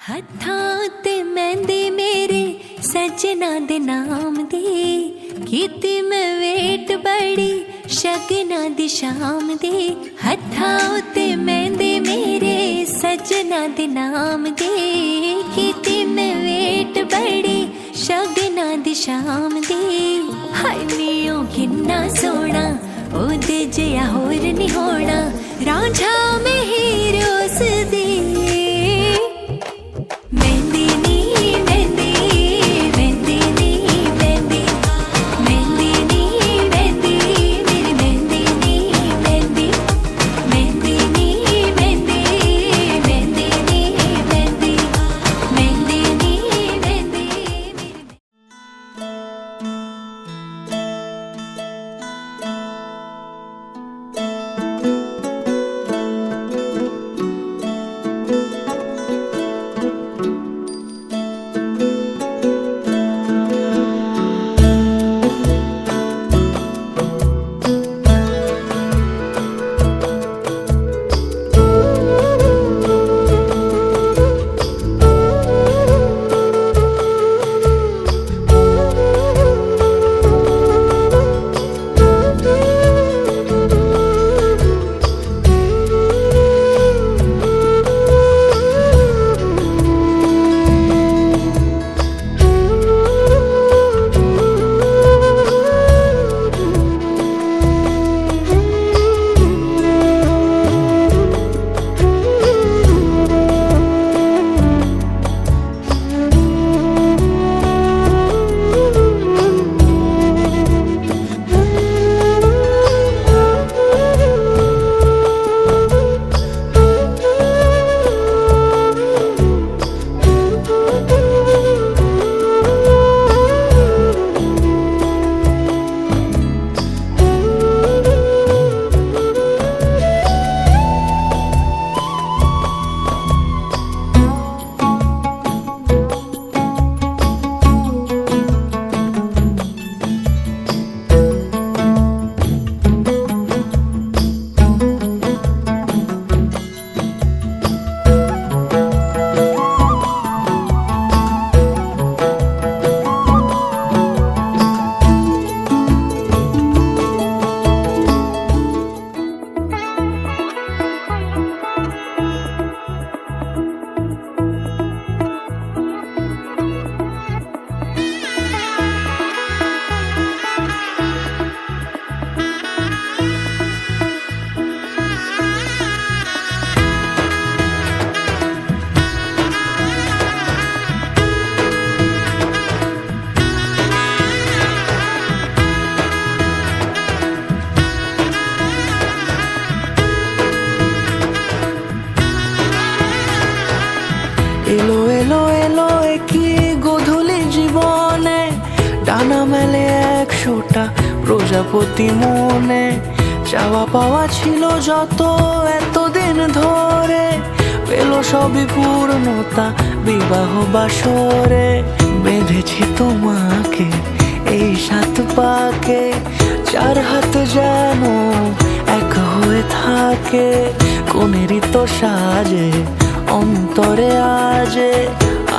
हत्थां ते मेहंदी मेरे सजना दे नाम दे कीती मैं वेट बड़ी शगना दी शाम दे। हत्थां ते मेहंदी मेरे सजना दे नाम दे कीती मैं वेट बड़ी शगना दी शाम दे। हाय नीओ किन्ना सोना ओदे जिहा होर नी होना रांझा में हीरोस दी। এলো এলো এলো একই গোধূলি জীবনে ডানা মেলে 100টা প্রজাপতি মনে। চাওয়া পাওয়া ছিল যত এতদিন ধরে পেল সবই পূর্ণতা বিবাহ বাসরে। বেঁধেছি তোমাকে এই 7 পাকে 4 হাত যেন এক হয়ে থাকে। কোনেরই তো সাজে অন্তরে আজে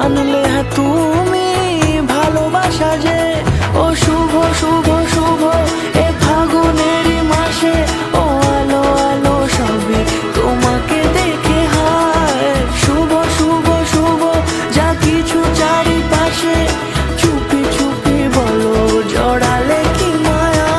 আনলে হ্যাঁ তুমি ভালোবাসা যে। ও শুভ শুভ শুভ এ ফাগুনেরই মাসে ও আলো আলো সবই তোমাকে দেখে হায়। শুভ শুভ শুভ যা কিছু চারিপাশে চুপি চুপি বলো জড়ালে কি মায়া।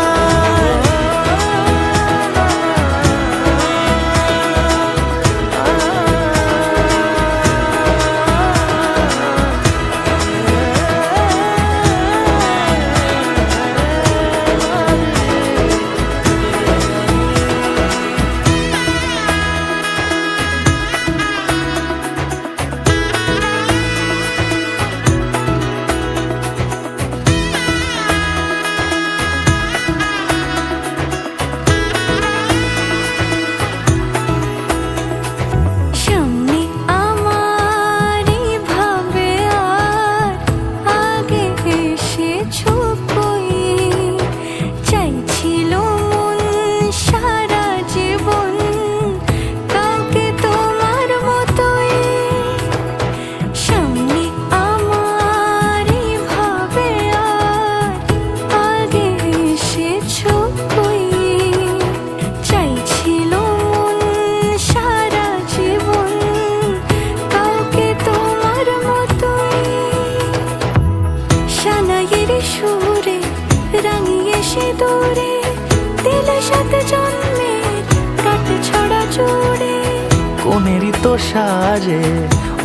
সিঁদুরে দিলে সাথে জন্মের কাট ছড়া জুড়ে। কোনেরই তো সাজে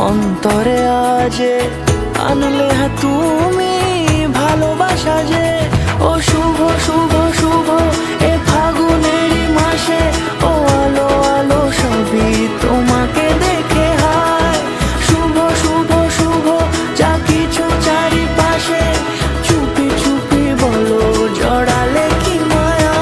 অন্তরে আজে আনলে তুমি ভালোবাসা যে। ও শুভ শুভ শুভ এ ফাগুনেরই মাসে, ও আলো আলো সবই তোমাকে দেখে হায়। শুভ শুভ শুভ যা কিছু চারিপাশে, চুপি চুপি বলো জড়ালে কি মায়া।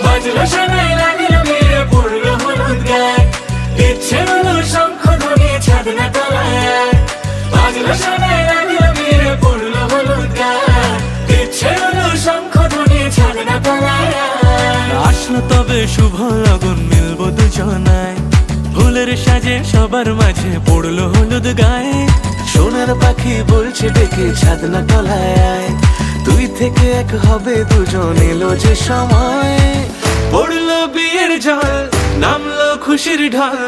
বাজলো শোনাই লাগিল মেরে পড়লো হলুদ গায়ে, ইচ্ছে হলো শঙ্খ ধ্বনি ছাদনা তলায়। বাজলো শোনাই লাগিল মেরে পড়লো হলুদ গায়ে, ইচ্ছে হলো শঙ্খ ধ্বনি ছাদনা তলায়। আসলো তবে শুভ লগন মিলবো দুজনায়, ফুলের সাজে সবার মাঝে পড়লো হলুদ গায়ে। সোনার পাখি বলছে ডেকে ছাদনা তলায় আয়, দুই থেকে এক হবে দুজন এলো যে সময়। পড়লো বিয়ের জল নামলো খুশির ঢল,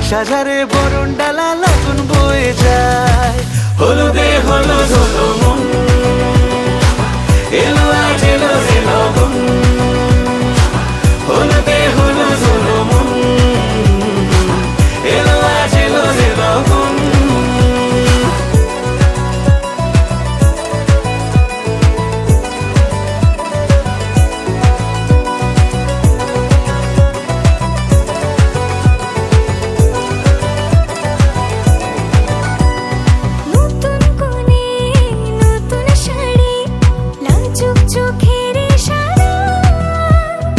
সাজারে বরণ ডালা লগন বয়ে যায়। হলুদে হলুদ হলো মন, এলো আজ এলো এলো